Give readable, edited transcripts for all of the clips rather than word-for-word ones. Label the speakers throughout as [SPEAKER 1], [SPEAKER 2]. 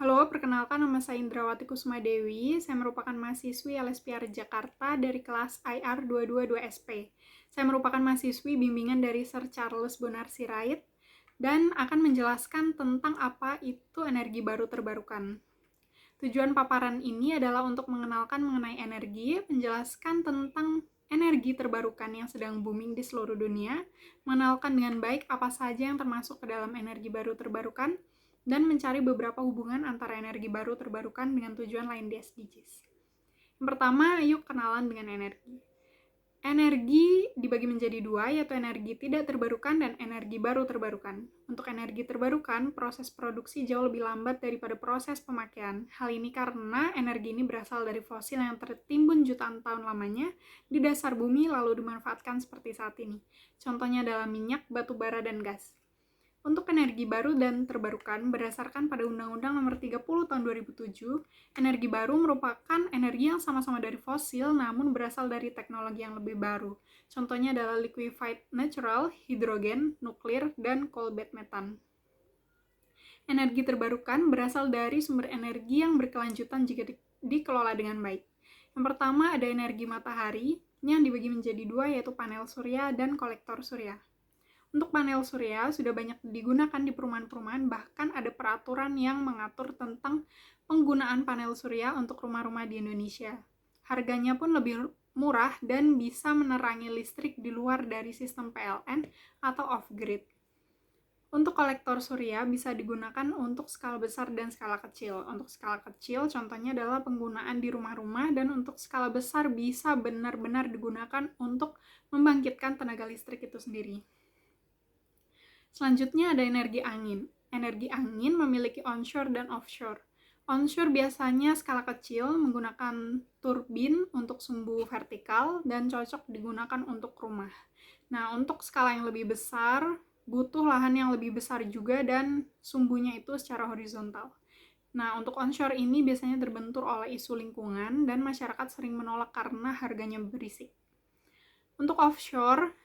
[SPEAKER 1] Halo, perkenalkan nama saya Indrawati Kusmadewi. Saya merupakan mahasiswi LSPR Jakarta dari kelas IR 222 SP. Saya merupakan mahasiswi bimbingan dari Sir Charles Bonar Sirait dan akan menjelaskan tentang apa itu energi baru terbarukan. Tujuan paparan ini adalah untuk mengenalkan mengenai energi, menjelaskan tentang energi terbarukan yang sedang booming di seluruh dunia, mengenalkan dengan baik apa saja yang termasuk ke dalam energi baru terbarukan, dan mencari beberapa hubungan antara energi baru terbarukan dengan tujuan lain di SDGs. Yang pertama, yuk kenalan dengan energi. Energi dibagi menjadi dua, yaitu energi tidak terbarukan dan energi baru terbarukan. Untuk energi terbarukan, proses produksi jauh lebih lambat daripada proses pemakaian. Hal ini karena energi ini berasal dari fosil yang tertimbun jutaan tahun lamanya di dasar bumi lalu dimanfaatkan seperti saat ini. Contohnya adalah minyak, batu bara, dan gas. Untuk energi baru dan terbarukan, berdasarkan pada Undang-Undang Nomor 30 Tahun 2007, energi baru merupakan energi yang sama-sama dari fosil namun berasal dari teknologi yang lebih baru. Contohnya adalah liquefied natural, hidrogen, nuklir, dan coal-bed methane. Energi terbarukan berasal dari sumber energi yang berkelanjutan jika dikelola dengan baik. Yang pertama ada energi matahari yang dibagi menjadi dua, yaitu panel surya dan kolektor surya. Untuk panel surya sudah banyak digunakan di perumahan-perumahan, bahkan ada peraturan yang mengatur tentang penggunaan panel surya untuk rumah-rumah di Indonesia. Harganya pun lebih murah dan bisa menerangi listrik di luar dari sistem PLN atau off-grid. Untuk kolektor surya bisa digunakan untuk skala besar dan skala kecil. Untuk skala kecil contohnya adalah penggunaan di rumah-rumah, dan untuk skala besar bisa benar-benar digunakan untuk membangkitkan tenaga listrik itu sendiri. Selanjutnya ada energi angin. Energi angin memiliki onshore dan offshore. Onshore biasanya skala kecil menggunakan turbin untuk sumbu vertikal dan cocok digunakan untuk rumah. Nah, untuk skala yang lebih besar, butuh lahan yang lebih besar juga dan sumbunya itu secara horizontal. Nah, untuk onshore ini biasanya terbentur oleh isu lingkungan dan masyarakat sering menolak karena harganya berisik. Untuk offshore,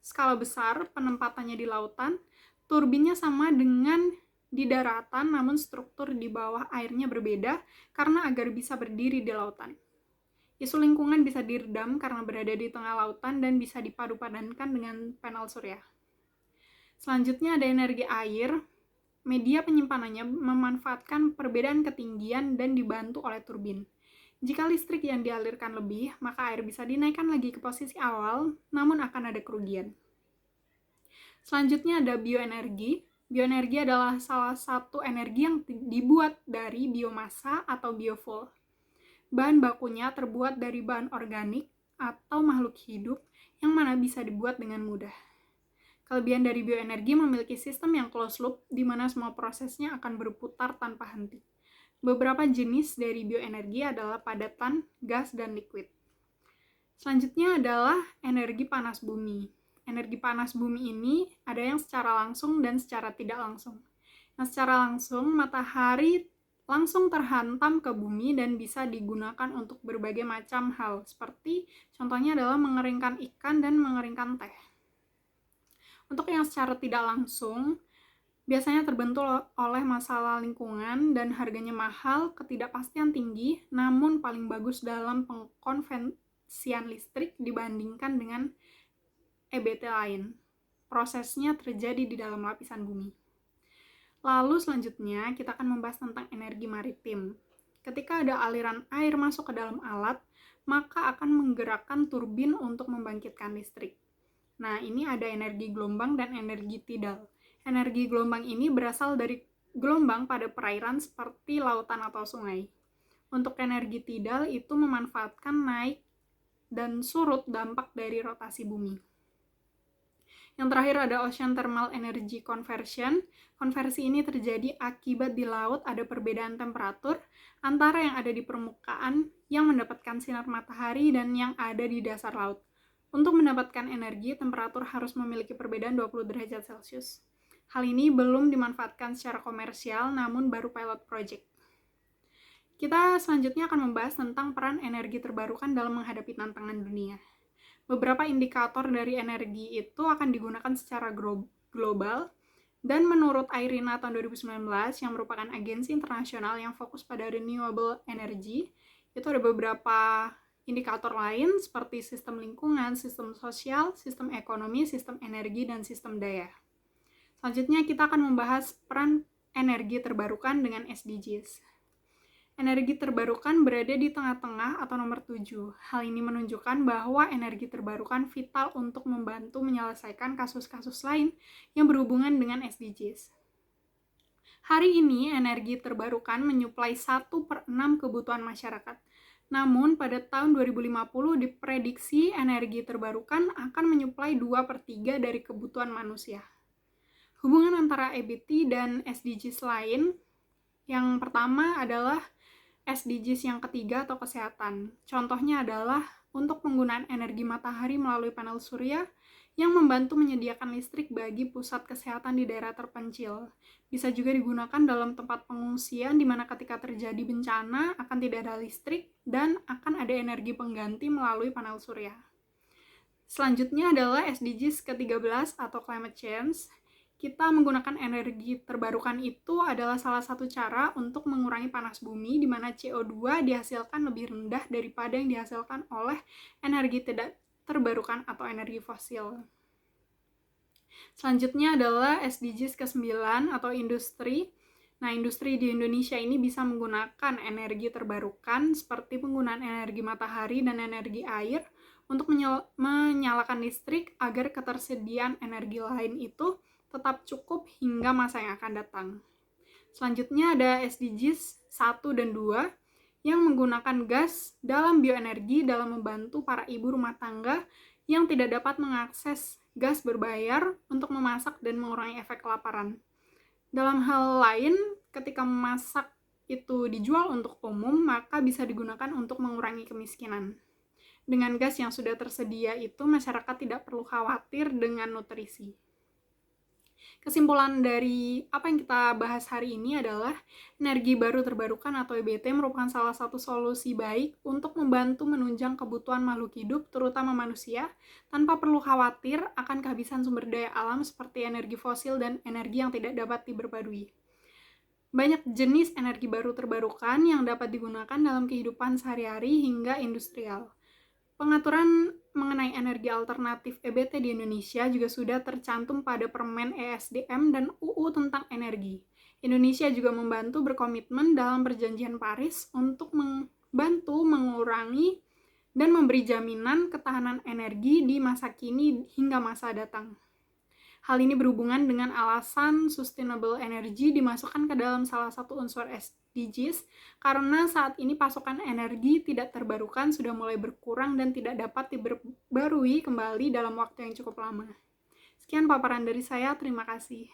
[SPEAKER 1] skala besar, penempatannya di lautan, turbinnya sama dengan di daratan, namun struktur di bawah airnya berbeda karena agar bisa berdiri di lautan. Isu lingkungan bisa diredam karena berada di tengah lautan dan bisa dipadu-padankan dengan panel surya. Selanjutnya ada energi air. Media penyimpanannya memanfaatkan perbedaan ketinggian dan dibantu oleh turbin. Jika listrik yang dialirkan lebih, maka air bisa dinaikkan lagi ke posisi awal, namun akan ada kerugian. Selanjutnya ada bioenergi. Bioenergi adalah salah satu energi yang dibuat dari biomasa atau biofuel. Bahan bakunya terbuat dari bahan organik atau makhluk hidup yang mana bisa dibuat dengan mudah. Kelebihan dari bioenergi memiliki sistem yang closed loop, di mana semua prosesnya akan berputar tanpa henti. Beberapa jenis dari bioenergi adalah padatan, gas, dan liquid. Selanjutnya adalah energi panas bumi. Energi panas bumi ini ada yang secara langsung dan secara tidak langsung. Yang secara langsung, matahari langsung terhantam ke bumi dan bisa digunakan untuk berbagai macam hal, seperti contohnya adalah mengeringkan ikan dan mengeringkan teh. Untuk yang secara tidak langsung, biasanya terbentur oleh masalah lingkungan dan harganya mahal, ketidakpastian tinggi, namun paling bagus dalam pengkonversian listrik dibandingkan dengan EBT lain. Prosesnya terjadi di dalam lapisan bumi. Lalu selanjutnya kita akan membahas tentang energi maritim. Ketika ada aliran air masuk ke dalam alat, maka akan menggerakkan turbin untuk membangkitkan listrik. Nah, ini ada energi gelombang dan energi tidal. Energi gelombang ini berasal dari gelombang pada perairan seperti lautan atau sungai. Untuk energi tidal itu memanfaatkan naik dan surut dampak dari rotasi bumi. Yang terakhir ada Ocean Thermal Energy Conversion. Konversi ini terjadi akibat di laut ada perbedaan temperatur antara yang ada di permukaan yang mendapatkan sinar matahari dan yang ada di dasar laut. Untuk mendapatkan energi, temperatur harus memiliki perbedaan 20 derajat Celcius. Hal ini belum dimanfaatkan secara komersial, namun baru pilot project. Kita selanjutnya akan membahas tentang peran energi terbarukan dalam menghadapi tantangan dunia. Beberapa indikator dari energi itu akan digunakan secara global. Dan menurut IRENA tahun 2019 yang merupakan agensi internasional yang fokus pada renewable energy, itu ada beberapa indikator lain seperti sistem lingkungan, sistem sosial, sistem ekonomi, sistem energi, dan sistem daya. Selanjutnya kita akan membahas peran energi terbarukan dengan SDGs. Energi terbarukan berada di tengah-tengah atau nomor 7. Hal ini menunjukkan bahwa energi terbarukan vital untuk membantu menyelesaikan kasus-kasus lain yang berhubungan dengan SDGs. Hari ini, energi terbarukan menyuplai 1/6 kebutuhan masyarakat. Namun, pada tahun 2050 diprediksi energi terbarukan akan menyuplai 2/3 dari kebutuhan manusia. Hubungan antara EBT dan SDGs lain, yang pertama adalah SDGs yang ketiga atau kesehatan. Contohnya adalah untuk penggunaan energi matahari melalui panel surya yang membantu menyediakan listrik bagi pusat kesehatan di daerah terpencil. Bisa juga digunakan dalam tempat pengungsian di mana ketika terjadi bencana akan tidak ada listrik dan akan ada energi pengganti melalui panel surya. Selanjutnya adalah SDGs ke-13 atau climate change. Kita menggunakan energi terbarukan itu adalah salah satu cara untuk mengurangi panas bumi, di mana CO2 dihasilkan lebih rendah daripada yang dihasilkan oleh energi tidak terbarukan atau energi fosil. Selanjutnya adalah SDGs ke-9 atau industri. Nah, industri di Indonesia ini bisa menggunakan energi terbarukan seperti penggunaan energi matahari dan energi air untuk menyalakan listrik agar ketersediaan energi lain itu tetap cukup hingga masa yang akan datang. Selanjutnya ada SDGs 1 dan 2 yang menggunakan gas dalam bioenergi dalam membantu para ibu rumah tangga yang tidak dapat mengakses gas berbayar untuk memasak dan mengurangi efek kelaparan. Dalam hal lain, ketika memasak itu dijual untuk umum, maka bisa digunakan untuk mengurangi kemiskinan. Dengan gas yang sudah tersedia itu, masyarakat tidak perlu khawatir dengan nutrisi. Kesimpulan dari apa yang kita bahas hari ini adalah energi baru terbarukan atau EBT merupakan salah satu solusi baik untuk membantu menunjang kebutuhan makhluk hidup, terutama manusia, tanpa perlu khawatir akan kehabisan sumber daya alam seperti energi fosil dan energi yang tidak dapat diperbarui. Banyak jenis energi baru terbarukan yang dapat digunakan dalam kehidupan sehari-hari hingga industrial. Pengaturan mengenai energi alternatif EBT di Indonesia juga sudah tercantum pada Permen ESDM dan UU tentang energi. Indonesia juga membantu berkomitmen dalam Perjanjian Paris untuk membantu mengurangi dan memberi jaminan ketahanan energi di masa kini hingga masa datang. Hal ini berhubungan dengan alasan sustainable energy dimasukkan ke dalam salah satu unsur SDGs karena saat ini pasokan energi tidak terbarukan sudah mulai berkurang dan tidak dapat diperbarui kembali dalam waktu yang cukup lama. Sekian paparan dari saya, terima kasih.